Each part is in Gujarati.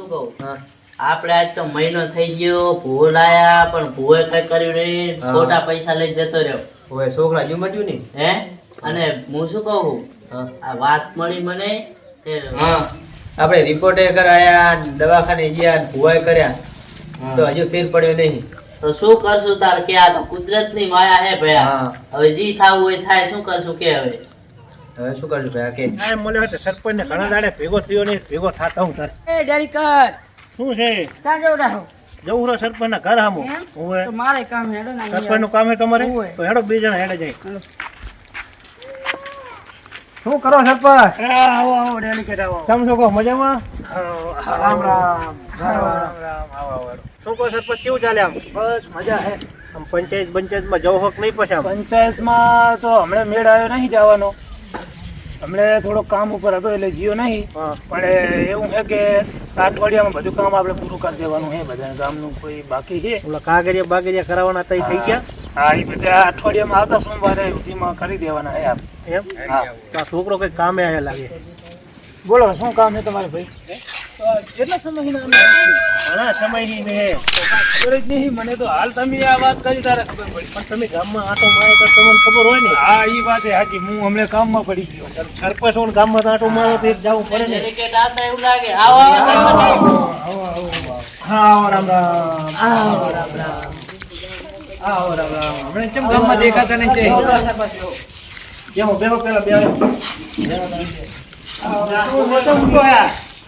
શું કહું હા આપણે આજ તો મહિનો થઈ ગયો ભૂલ આયા પણ ભૂએ કઈ કર્યું નહીં ખોટા પૈસા લઈ જતો રહ્યો ઓય છોકરા જુમટ્યું ને હે અને હું શું કહું હા આ વાત મળી મને કે હા આપણે રિપોર્ટે કરાયા દવાખાને ગયા ભુવાય કર્યા તો હજુ ફેર પડ્યો નહીં તો શું કરશું તાર કે આ તો કુદરતની માયા હે ભયા હા. હવે જી થાવું હોય થાય શું કરશું કે હવે હવે શું કરશું ભાઈ કે આ મળ્યો તો સરપંચ ને ઘણા દાડે ભેગો થયો ને ભેગો થાતા હું તારે એ ડેરી કર શું છે ચા જેવડા હો જવું રહ્યો સરપંચ ના ઘર હામું એમ? ઓવે તો મારે કામ હેડો ના સરપંચ નું કામ હે તમારે ઓવે. તો હેડો બે જણા હેડે જાય શું કરો સરપંચ આવો આવો ડેરી કર આવો તમે શું કહો મજામાં રામ રામ શું કહો સરપંચ કેવું ચાલે આમ બસ મજા હે આમ પંચાયતમાં જવો હોક નહીં પછી આમ પંચાયતમાં તો હમણાં મેળ આવ્યો નહીં જવાનો હમણે થોડો કામ ઉપર હતો એટલે જીયો નહીં હા. પણ એવું છે કે અઠવાડિયામાં બધું કામ આપણે પૂરું કરી દેવાનું છે બધા ગામનું કોઈ બાકી છે ઓલા કાગરિયા બાગરિયા કરાવવાના તઈ થઈ ગયા હા એ બધા અઠવાડિયામાં આવતા સોમવારે સુધીમાં કરી દેવાના છે આપ એમ હા તો આ છોકરો કઈ કામે આયા લાગે બોલો શું કામ છે તમારે ભાઈ કેટલા સમયના ઘણા સમયની ને ખબર જ નહીં મને તો હાલ તમે આ વાત કરી તારે ખબર પડી પણ તમે ગામમાં આટો મારો તો તમને ખબર હોય ને હા એ વાત સાચી હું હમણાં કામમાં પડી ગયો સરપંચ હોણ ગામમાં તો આટો મારો તો જવું પડે ને ડેલિકેટ આવતા એવું લાગે આવો આવો સરપંચ સાહેબ. હા આવો રામ રામ આવો રામ રામ હમણાં કેમ ગામમાં દેખાતા નહીં છે જેવો બેહો પેલા બે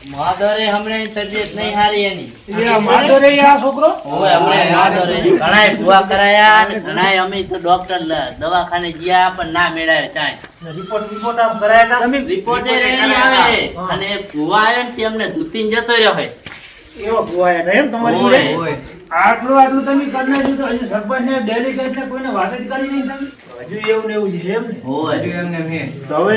માધવરે હમણાં તબિયત નહીં હારી એની માધો રે આ છોકરો ઓય હમણાં માધવરે ઘણાય ભૂવા કરાયા અને ઘણાય અમે તો ડોક્ટર દવાખાને ગયા પણ ના મેળાયો ચાય રિપોર્ટ આમ કરાયા તમે રિપોર્ટે નહીં આવે અને એક ભૂવા આવ્યો ને તે અમને ધૂતીને જતો રહ્યો હોય એવો ભુવાયા એમ તમારી ઓય. જોડે ઓય આટલું તમે કરી નાખ્યું તો હજી સરપંચ ને ડેલિકેટ ને કોઈને વાત જ કરી નહીં તમે હજુ એવું ને એવું છે એમ ને ઓય હજુ એમને હે તો હવે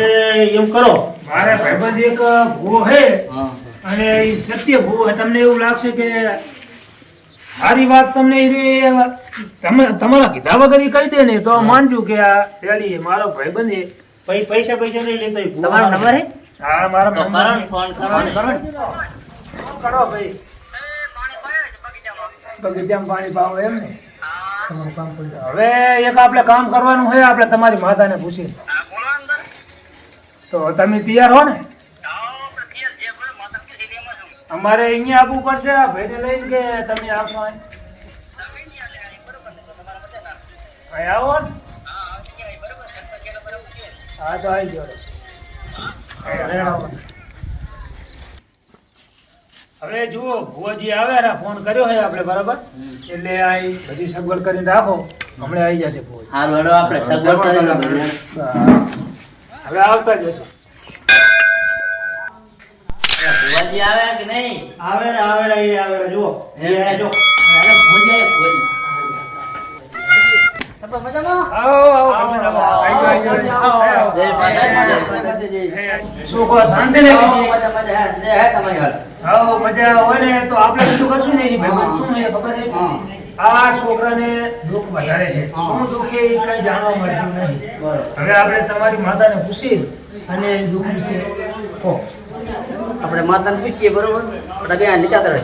એમ કરો મારે ભાઈબંધ એક ભૂવો હે હા અને એ સત્ય ભૂવો હે તમને એવું લાગશે કે સારી વાત તમને તમે તમારા કીધા વગર ઈ કહી દે ને તો માનજો કે આ ડેડી મારો ભાઈબંધ હે પૈસા નહીં લેતો એ ભુવા. તમારો નંબર હે હા મારો તો નંબર કરો હે. ને ફોન કરો ને. કરો ભાઈ બગીચામાં પાણી પાવો એમ ને તમારું કામ કરી દો. હવે એક આપણે કામ કરવાનું છે આપણે તમારી માતાને પૂછી તો તમે તૈયાર હો ને અમારે અહીંયા આવવું પડશે આ ભાઈને લઈને કે તમે આવશો અહીં? અહીં આવો ને હા તો આવી જાઓ હવે જુઓ ભુવાજી આવ્યા ફોન કર્યો છે આપણે બરાબર એટલે આ ઈ બધી સગવડ કરીને રાખો હમણાં આવી જશે ભુવાજી હારું હેડો આપણે સગવડ કરી લો બધું. હવે આવતા જશો ભુવાજી આવ્યા કે નહીં આવેલા જુઓ એમ ને? જો અરે ભુવાજી આવ્યા, ભુવાજી. આવો આવો તમે આવો. આવી જાઓ, આવો. જય માતાજી. શું કહો શાંતિ ને બીજી? આવો મજા હોય ને તો આપણે બીજું કશું નહીં ભાઈ શું છે ખબર છે આ છોકરાને દુઃખ વધારે છે શું દુઃખ છે એ કઈ જાણવા મળતું નહીં હવે આપણે તમારી માતાને પૂછી અને દુઃખ વિશે કહો આપણે માતાને પૂછીએ બરોબર આપણે બે નીચાતા રહે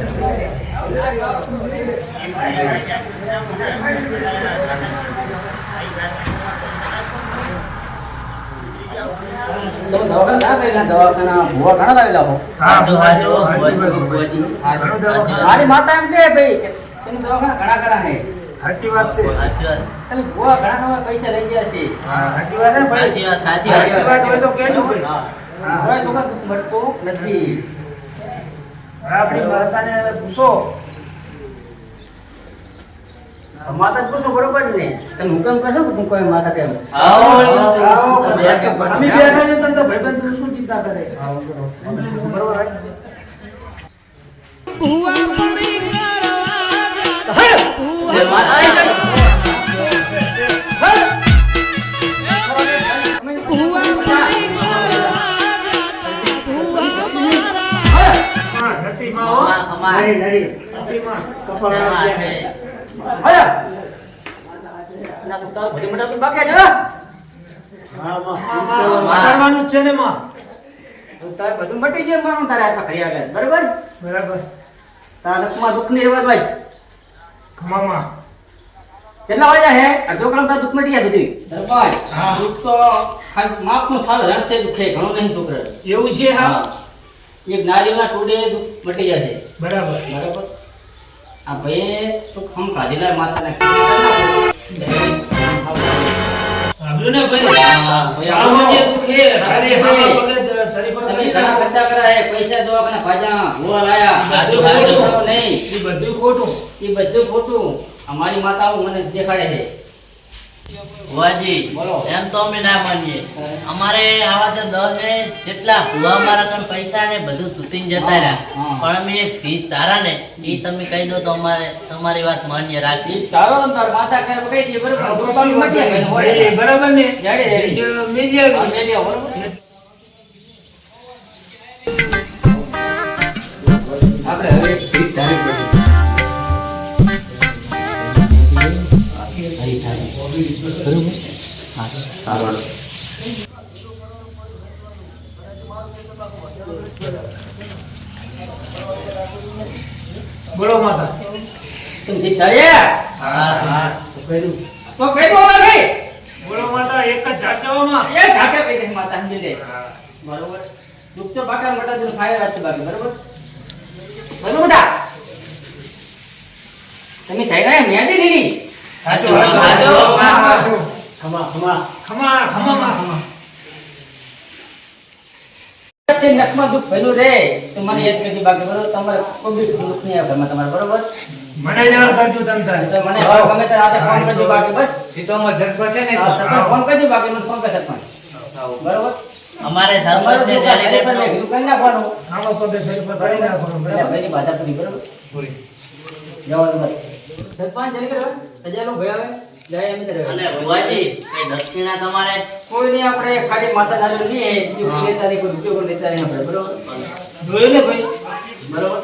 તમે દવાખાના ના કરેલા દવાખાના ભૂવા ઘણા લાવેલા હો હાજો, હાજો, ભુવાજી, ભુવાજી. ઘણું દવાખાનું. મારી માતા એમ કે ભાઈ કે તમે દવાખાના ઘણા કરા હે સાચી વાત છે સાચી વાત. તમે ભૂવા ઘણા તમારા પૈસા લઈ ગયા છે હા સાચી વાત છે ભાઈ સાચી વાત, સાચી સાચી વાત. વાત હોય તો કહેજો ભાઈ હા કોઈ છોકરા મળતો નથી હવે આપણી માતાને હવે પૂછો માતા પૂછો બરોબર ને તમે હુકમ કરશો કે હું કોઈ માતા કેમ આવો, આવો. તો બે કે અમે બને. બેઠા ને તમને ભાઈબંધ તું શું ચિંતા કરે બરોબર જય માતાજી. હા નથી માં હો ખમા, ખમા. નહીં નથી માં શેમાં છે? હયા ના તો તાર ભડી મોટા તો બાકી છે હા માં કરવાનું જ છે ને માં તારે બધું મટી ગયું મારું તારે હાથમાં ઘડી આગળ બરોબર બરાબર તારા નખમાં દુઃખ ની રેવા ભાઈ ખમામાં કેટલા વાગ્યા હે અડધો કલાક તાર દુઃખ મટી ગયા બધી સરપાઈ દુઃખ તો ખાલી માપનું સાલ હજાર છે દુઃખે ઘણો નહીં છોકરા એવું છે હા એક નારીના ટોડે દુઃખ મટી જશે બરાબર બરાબર આ ભાઈ તો હમ કાઢીલા માતાના સાંભળ્યું ને ભાઈ સામાન્ય દુઃખ હે અરે હા પગે શરીર પર તમે ઘણા ખર્ચા કર્યા હે પૈસા દવાખાના ભાજા ભૂવા લાયા સાચું, સાચું. નહીં એ બધું ખોટું એ બધું ખોટું અમારી માતાઓ મને દેખાડે છે ભુવાજી બોલો. એમ તો અમે ના માનીએ અમારે આવા તો 10 ને જેટલા ભુવા મારા કન પૈસા ને બધું તૂટીને જતા રહ્યા હા. પણ અમે એક ફીસ તારા ને ઈ તમે કહી દો તો અમારે તમારી વાત માન્ય રાખી તારો ને તાર માતા કરે કહી દે બરોબર દુકાન મટી જાય ભાઈ, બરાબર ને રેડી, રેડી. જો મેલી આવી. આ મેલ્યો બરોબર આપણે હવે ભીખ ધારી પડી બોલો માતા तुम भीख धारिया હા. तो कह दो भाई બોલો માતા એક જ ઝાટકાવામાં ये ढाके पे दे माता हम मिले बरोबर दुख तो बाका मटा दिन खाए रात बाकी बरोबर बरोबर बेटा તમે થઈ ગયા મેદી લીધી સાચું, સાચું. ખમા ખમા તે નખમાં દુખ ભેલું રે તો મને યાદ કરી બાકી બરોબર તમારે કોઈ બી દુખ નહીં આવે ઘરમાં તમારે બરોબર મને જાણ કરજો તમ તારે તો મને ગમે તે રાતે ફોન કરજો બાકી બસ એ તો અમાર સરપંચ છે ને સરપંચ ફોન કરજો બાકી મને ફોન કર સરપંચ બરોબર અમારે સરપંચ ને ડેલીગેટ નો કીધું કરી નાખવાનું આમાં પગે શરીર પર કરી નાખવાનું એટલે બરાબર ભાઈની બાધા પડી બરોબર જવાનું બસ સરપંચ જલ્દી કરો સજાનો ભાઈ આવે જાય એમ જ અને ભુવાજી કઈ દક્ષિણા તમારે કોઈ નહીં આપણે ખાલી માતા નાનો લઈએ હા. લેતા નહીં કોઈ ઉપયોગ લેતા નહીં આપણે બરોબર જોયું ને ભાઈ બરોબર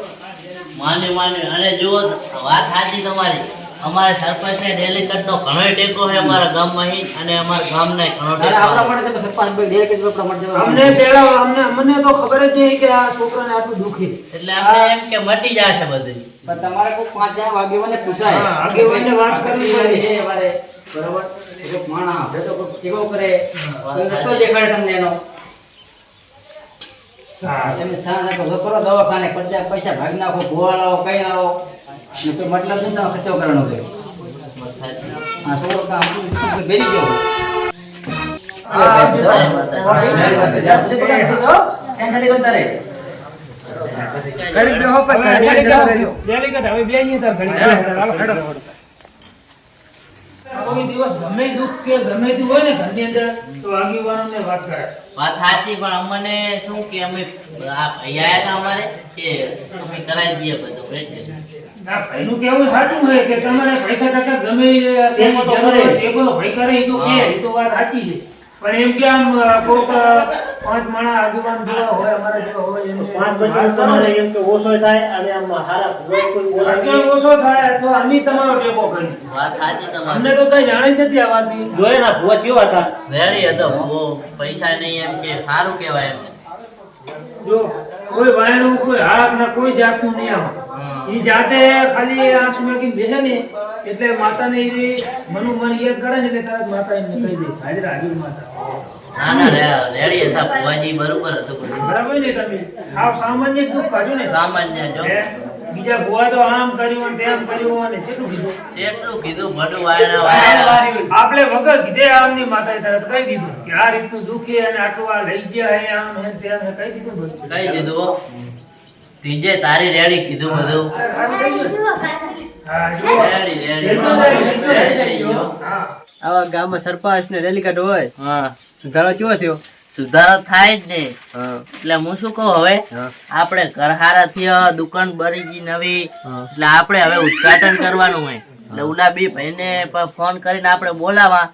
માની અને જુઓ વાત સાચી તમારી અમારે સરપંચ ને ડેલીગેટ નો ઘણો ટેકો છે અમારા ગામમાં હિ અને અમારા ગામને ઘણો અને ટેકો આપણા છે. માટે તમે સરપંચ ભાઈ ડેર કે આપણા માટે અમને પેલા અમને તો ખબર જ નહીં કે આ છોકરાને આટલું દુખી એટલે અમને એમ કે મટી જશે બધું પણ તમારે કોઈ 5 આગેવાને પૂછાય હા, આગેવાનને વાત કરવી પડે. એ વારે બરોબર કોઈ માણા આપણે તો કોઈ ટેકો કરે કોઈ રસ્તો દેખાડે તમને એનો તમે સાંજ આપો કરો દવાખાને પૈસા ભાગ નાખો ભોવા લાવો કઈ લાવો ને કોઈ મતલબ નહીં તમે ખર્ચો કરવાનો કે હા થોડો કામ બેરી ગયો ડેલીગેટ હવે બેસીએ તાર ઘડી કોઈ દિવસ ગમે દુઃખ કે ગમે તે હોય ને ઘરની અંદર તો આગેવાનોને વાત કરે વાત સાચી પણ અમને શું કે અમે આ ભાઈ આયા હતા અમારે કે અમે કરાવી દઈએ બધું એટલે ના ભાઈનું કેવું સાચું છે કે તમારે પૈસા ટકા ગમે ટેકો ભાઈ કરે એ તો કે એ તો વાત સાચી છે પણ એમ કે આમ કોક 5 માણા આગેવાન જેવા હોય અમારા જેવા હોય એમ 5 બજે તમારે એમ તો ઓછો થાય અને આમ હારા ભૂવા કોઈ બોલાવી ખર્ચો ઓછો થાય અથવા અમે તમારો ટેકો કરી વાત સાચી અમને તમારી તો કઈ જાણ જ નથી આ વાતની જોયે ના ભૂવા કેવા હતા રેડી હતો બહુ પૈસા નહીં એમ કે સારું કહેવાય એમ જો કોઈ વાયણું કોઈ હાક ના કોઈ જાતનું નહીં આમ ઈ જાતે ખાલી આંસુ મેકીને બેસે ને એટલે માતાને ઈ મનુ મન યાદ કરે ને એટલે તરત માતા એમને કહી દે હાજર હાજર માતા ના રેડી હતા ભુવાજી બરોબર હતું બધું. બરાબર ને તમે સાવ સામાન્ય જ દુઃખ કાઢ્યું ને સામાન્ય જો હે? બીજા ભુવા તો આમ કર્યું અને તેમ કર્યું અને કેટલું કીધું એટલું કીધું ભડું વાયણા વાયણા આપણે વગર કીધે આમની માતાએ તરત કહી દીધું કે આ રીતનું દુઃખી અને આટલું આ લઈ ગયા હે આમ હે તેમ હે કહી દીધું બધું કહી દીધું હો. ત્રીજે તારી રેડી કીધું બધું સારું થઈ ગયું? હા જુઓ. રેડી એટલું રેડી થઈ ગયો હા આવા ગામમાં સરપંચ ને ડેલીગેટ હોય હા સુધારો કેવો થયો સુધારો થાય જ ને હા એટલે હું શું કહું હવે હા. આપણે ઘર હારા થયા દુકાન ભરી ગઈ નવી હા. એટલે આપણે હવે ઉદ્ઘાટન કરવાનું હોય એટલે ઉલા બી ભાઈને ફોન કરીને આપણે બોલાવા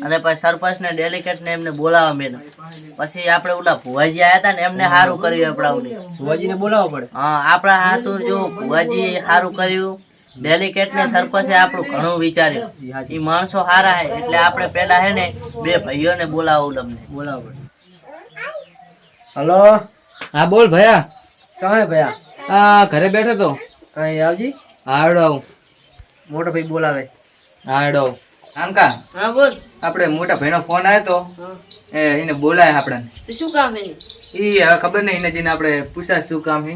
અને પછી સરપંચ ને ડેલીગેટ ને એમને બોલાવા મેં પછી આપણે ઓલા ભુવાજી આયા હતા ને એમને સારું કર્યું આપડાવને ભુવાજીને બોલાવવો પડે હા આપણા હાથું જો ભુવાજી સારું કર્યું ડેલીગેટ ને સરપંચે આપણું ઘણું વિચાર્યું ઈ માણસો સારા હે એટલે આપણે પેલા હે ને બે ભાઈઓને બોલાવું અમને બોલાવવો પડે હલો હા બોલ ભયા કાંઈ ભયા આ ઘરે બેઠો તો કઈ આવજી હાડો આવું. મોટો ભાઈ બોલાવે. હાડો આમ કા હા બોલ આપણે મોટા ભાઈનો ફોન આવ્યો તો એને બોલાય આપણને. તો શું કામ હે ઈ હવે ખબર નહીં એને જઈને આપણે પૂછા શું કામ હે.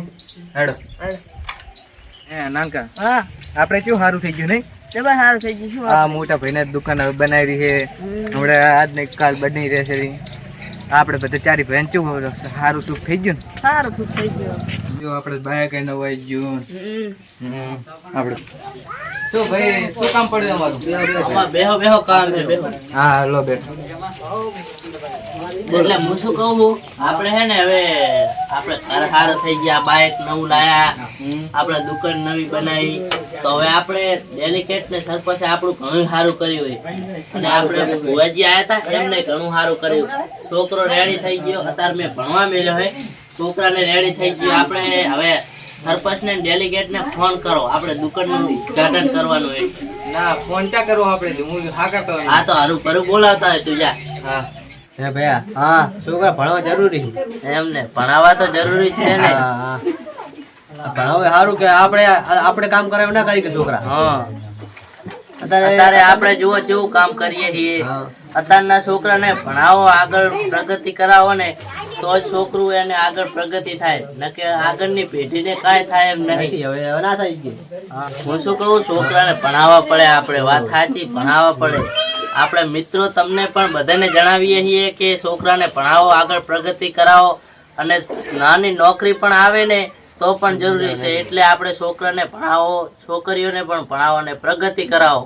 હાડો નાનકા હા આપણે કેવું સારું થઈ ગયું નહીં? જબર સારું થઈ ગયું. શું આ મોટા ભાઈને દુકાન હવે બનાવી છે હમણાં આજ ને કાલ બની રહેશે રી. આપણે બધા ચારી ભાઈ કેવું સારું સુખ થઈ ગયું ને. સારું ખુશ થઈ ગયું. જો આપણે બાઈક એને વહી ગયું. હમ. આપણે શું ભાઈ શું કામ પડ્યું અમારું? આમાં બેહો બેહો કામ છે બેહો. હા લો બેઠ. એટલે હું શું કહું છું, આપણે હે ને હવે આપણે ઘર સારો થઈ ગયા, બાઈક નવું લાયા, આપણે દુકાન નવી બનાવી, તો હવે આપણે ડેલિકેટ ને સરપંચે આપણું ઘણું સારું કર્યું હોય. અને આપણે ભુવાજી આયા હતા એમને ઘણું સારું કર્યું. છોકરો રેડી થઈ ગયો, અત્યારે મેં ભણવા મેલ્યો હોય, છોકરાને રેડી થઈ ગયો. આપણે હવે સરપંચ ને ડેલિગેટ ને ફોન કરો, આપણે દુકાનનું ઉદ્ઘાટન કરવાનું હોય. ના ફોન ચા કરવો આપણે? હું હા કરતો હોય. આ તો હારું ભરું બોલાવતા હોય તું જા. હા હે ભૈયા હા છોકરા ભણવા જરૂરી છે. એમને ભણાવવા તો જરૂરી છે ને. ભણાવે સારું કે આપણે કામ કરાવે ના કરી કે છોકરા. હા અત્યારે આપણે જુઓ કેવું કામ કરીએ છીએ. અત્યારના છોકરાને ભણાવો, આગળ પ્રગતિ કરાવો ને તો જ છોકરું એને આગળ પ્રગતિ થાય, નકે આગળની પેઢીને કાંઈ થાય એમ નહીં. હવે ના થઈ ગયું. હું શું કહું, છોકરાને ભણાવવા પડે. આપણે વાત સાચી, ભણાવવા પડે. આપણે મિત્રો તમને પણ બધાને જણાવીએ છીએ કે છોકરાને ભણાવો, આગળ પ્રગતિ કરાવો, અને નાની નોકરી પણ આવે ને તો પણ જરૂરી છે. એટલે આપણે છોકરાને ભણાવો, છોકરીઓને પણ ભણાવો અને પ્રગતિ કરાવો.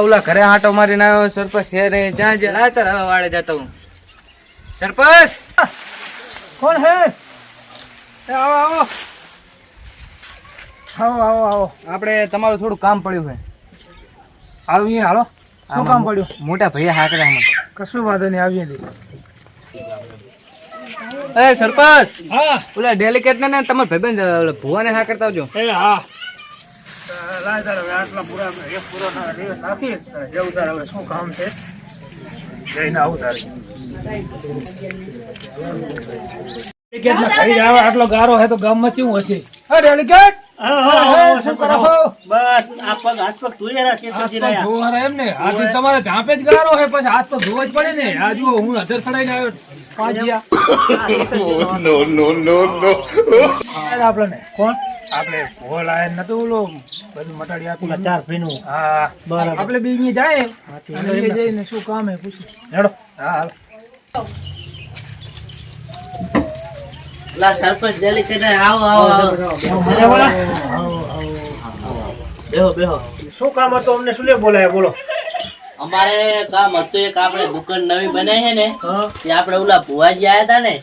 ઓલા ઘરે આંટો મારીને આવ્યો સરપંચ છે રે. જ્યાં જ્યાં તાર હવે વાળે જતો હું. સરપંચ કોણ હે? આવો આવો આવો આવો આવો. આપણે તમારું થોડું કામ પડ્યું છે. આવીએ હાલો. શું કામ પડ્યું? મોટા ભાઈ હાકરા હમણાં. કશું વાંધો નહીં, આવીએ. એ સરપંચ હા ઓલા ડેલિકેટ ને તમારા ભાઈબંધ ભુવાને હા કરતા આવજો. એ હા લાય તારે હવે આટલા પૂરા એક પૂરો નાખી જવું તારે હવે શું કામ છે જઈને આવું તારે. ડેલિકેટમાં ખરી આવે આટલો ગારો હે તો ગામમાં કેવું હશે? હા ડેલિકેટ શું કરો છો? બસ આ પગ હાથ પગ ધોઈ રહ્યા છે હાથ તો ધોવા એમ ને આથી તમારે ઝાંપે જ ગારો હે, પછી હાથ તો ધોવા જ પડે ને. આ જુઓ હું અધર સડાઈને આવ્યો પાંચિયા. આપણે કોણ આપણે ભોલ આયા નતું ઓલો બધું મટાડી આપ્યું ચાર ફીનું. હા બરાબર. આપણે બે અહીંયા જાય અને એ જઈને શું કામ હે પૂછું હેડો. હા હાલ. લા સરપંચ ડેલિકેટ આવો આવો આવો. બેહો બેહો. શું કામ હતું? અમને શું લે બોલાય? બોલો. અમારે કામ હતું એક, આપણે દુકાન નવી બનાવી છે ને તે આપણે ઓલા ભુવાજી આયા હતા ને,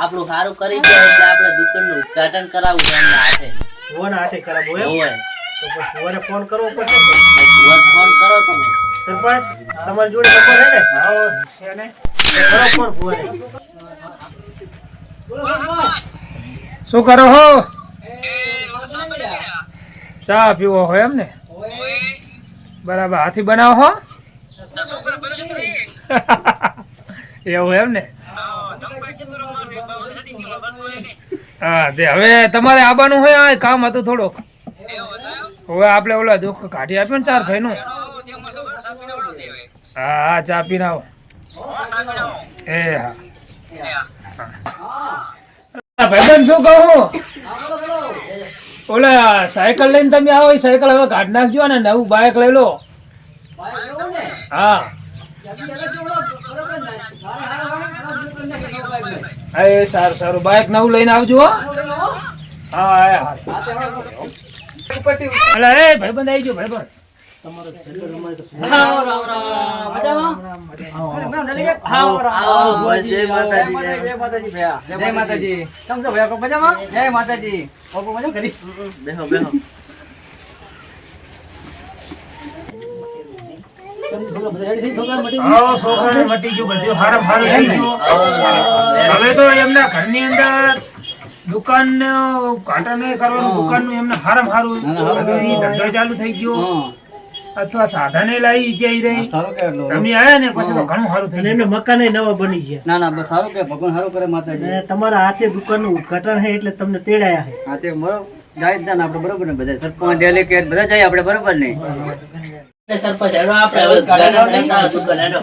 આપણું સારું કરી ગયા એટલે આપણે દુકાનનું ઉદ્ઘાટન કરાવવું છે એમના હાથે. ભુવાના હાથે કરાવો એમ? હોય તો પછી ભુવાને ફોન કરવો પડશે. ભુવાને ફોન કરો તમે. સરપંચ તમારી જોડે નંબર છે ને? આવો છે ને. કરો ફોન ભુવાને. શું કરો હો? ચા પીવો હોય એમ ને? બરાબર. હાથી બનાવો હો? એવું એમ ને? હા તે હવે તમારે આવવાનું હોય, આ કામ હતું થોડુંક. હવે આપણે ઓલા દુઃખ કાઢી આપ્યું ને ચાર ભાઈનું. હા હા ચા પીને આવો. એ હા ભાઈબંધ શું કહું, ઓલા સાયકલ લઈને તમે આવો, એ સાયકલ હવે કાઢી નાખજો ને નવું બાઇક લઈ લો. હા એ સારું સારું, બાઇક નવું લઈને આવજો. હા હા અલા એ ભાઈબંધ આવી ગયો. ભાઈબંધ બેહો બેહો. છોકરાને મટી ગયું બધું, હારામ હારું થઈ ગયું. હવે તો એમના ઘરની અંદર દુકાન કાંટા નહીં કરવાનું, દુકાનનું એમને હારામ હારું ધંધો ચાલુ થઈ ગયો. અથવા સાધને લાવી જઈ રહી તમે આયા ને પછી તો ઘણું સારું થઈ અને એમને મકાન નવા બની ગયા. ના ના બસ સારું કે ભગવાન સારું કરે માતાજી. અને તમારા હાથે દુકાનનું ઉદ્ઘાટન છે એટલે તમને તેડાયા છે. હા તે બરોબર. જાય જ ને આપણે બરોબર ને બધા સરપંચ ડેલિકેટ બધા જઈએ આપણે બરોબર ને સરપંચ હેડો આપણે હવે ગાર્ડન કરતા હતું કે હેડો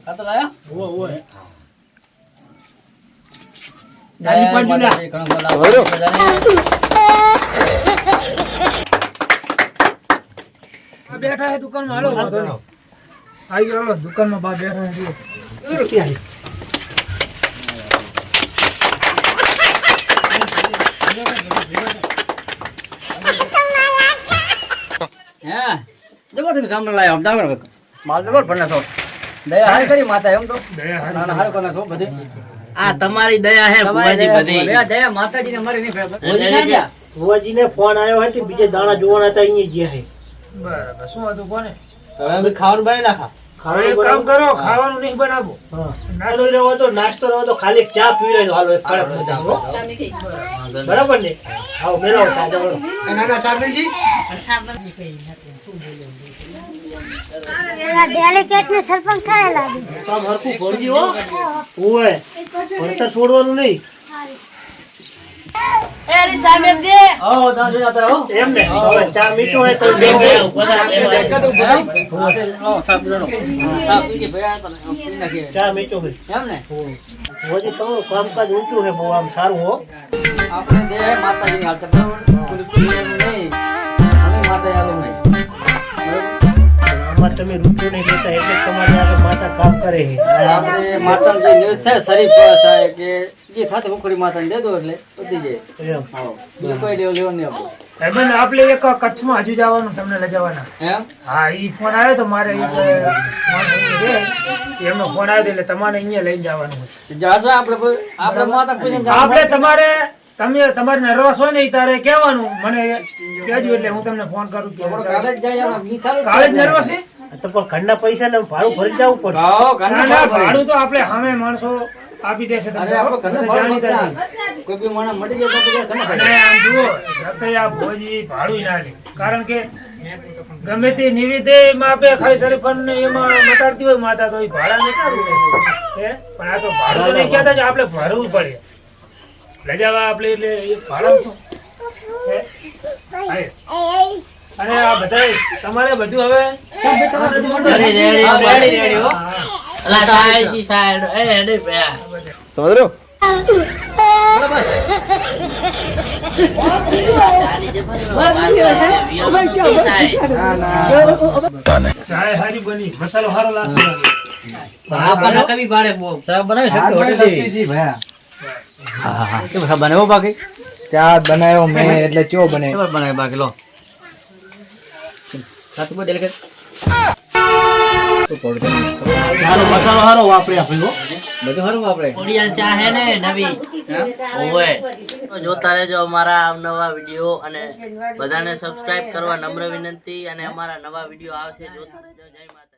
આ તો લાયા દાદી પાડ્યું ના. ઘણો બોલાવો આ બેઠા હે દુકાનમાં, હાલો વાંધો નહીં. આઈ ગયો, હાલો દુકાનમાં બા બેઠા હે જુઓ. હે જબરદસ્ત સાંભળ લાયો જાગર માલ જબર ભરનાસો દયા હારી કરી માતા એમ તો દયા હારી. ના હારું કરનાસો બધે આ તમારી દયા હે ભુવાજી બધી દયા માતાજીને મારી નહીં ફેર ભુવાજીને ફોન આવ્યો હોય તો બીજે દાણા જોવાના હતા અહીંયા ગયા હે બરાબર, શું હતું કોને? હવે અમે ખાવાનું બનાવી નાખા હવે એક કામ કરો, ખાવાનું નહીં બનાવો. નાસ્તો લેવો તો નાસ્તો લેવો તો ખાલી ચા પીવે તો હાલો એક કડક મજા હો. બરાબર ને આવો મેલાવો તાજા વળો. નાના સાબરજી ડેલિકેટ ને સરપંચ સારા લાગે. કામ હરખું ભરજી હો ઓય ભણતર છોડવાનું નહીં ઓ દાદા દાદા હો એમ ને હવે ચા મીઠો હોય તો બે બે ઉભા થા, ઓ સાબ જણો સાબ કે ભયા તો પી નાખી ચા મીઠો હોય એમ ને ભુવાજી તમારું કામકાજ ઊંચું છે બહુ આમ સારું હો આપણે દે માતાજી હાલતા બરાબર પૂરી પૂરી નહીં અને માતા આલો નહીં આમાં તમે રૂપિયો નહીં લેતા એટલે તમારે આગળ માતા કામ કરે છે આપણે માતાને જે નિવેદ થાય શરીફ થાય કે જે થાતે ઉખડી માતાને દે દો એટલે બધી જાય એમ હા બીજું કોઈ લેવો નહીં આપણે ભાઈબંધ, આપણે એક કચ્છમાં હજુ જવાનું, તમને લઈ જવાના. એમ હા, ઈ ફોન આવ્યો તો મારે એક માણસ છે, એમનો ફોન આવ્યો તો એટલે તમારે અહીંયા લઈને જવાનું હોય. જાસો આપણે માતા પૂછીને આપણે તમારે નર્વસ હોય ને ઈ તારે કહેવાનું, મને કહેજો એટલે હું તમને ફોન કરું કે કાલે જ જાય આપણે મીઠા કાલે જ નર્વસ છે. તો પણ ઘરના પૈસા ને ભાડું ભરી જવું પડે ભાવ ના, ઘરના ના, ભાવ ભાડું તો આપણે સામે માણસો આપી દેશે તમને. અરે આપણે ઘરના ભાવ જાણીતા નુકસાન છે. કોઈ બી માણસ મટી જાય તો બધા ઘરના અને આમ જુઓ, રતૈયા ભોજી ભાડું ના લે, કારણ કે ગમે તે નિવેદે માં આપે ખાલી શરીફન ને એમાં મટાડતી હોય માતા તો ઈ ભાડા ને ચાલુ હે, પણ આ તો ભાડું તો નહીં કહેતા જ, આપણે ભરવું પડે. લજાવા આપણે એટલે એક ભાડું શું? હે? હા. અને આ બધાય તમારે બધું હવે રેડી, રેડી, હો. હા, અલા સાઈડ જી સાઈડ એ હેડે ભયા સમજ રહ્યો ચાલી જે ભરી ચાય હારી બની, મસાલો હારો લાગતો. આ બના કમી પાડે બહુ સાહેબ બનાવી શકતો હોટેલ જી ભયા હા હા કેમ સાહેબ બનાવ્યો બાકી ચા બનાવ્યો મેં એટલે ચો બને કેમ બનાવ્યો બાકી લો સાતું બોલ કે મસાલો હારો વાપરે આપણે હો બધું સારું આપણે ઓડિયલ ચા હે ને નવી ઓવે તો જોતા રહેજો અમારા નવા વિડીયો અને બધાને સબસ્ક્રાઇબ કરવા નમ્ર વિનંતી અને અમારા નવા વિડીયો આવશે જોતા રહેજો. જય માતા.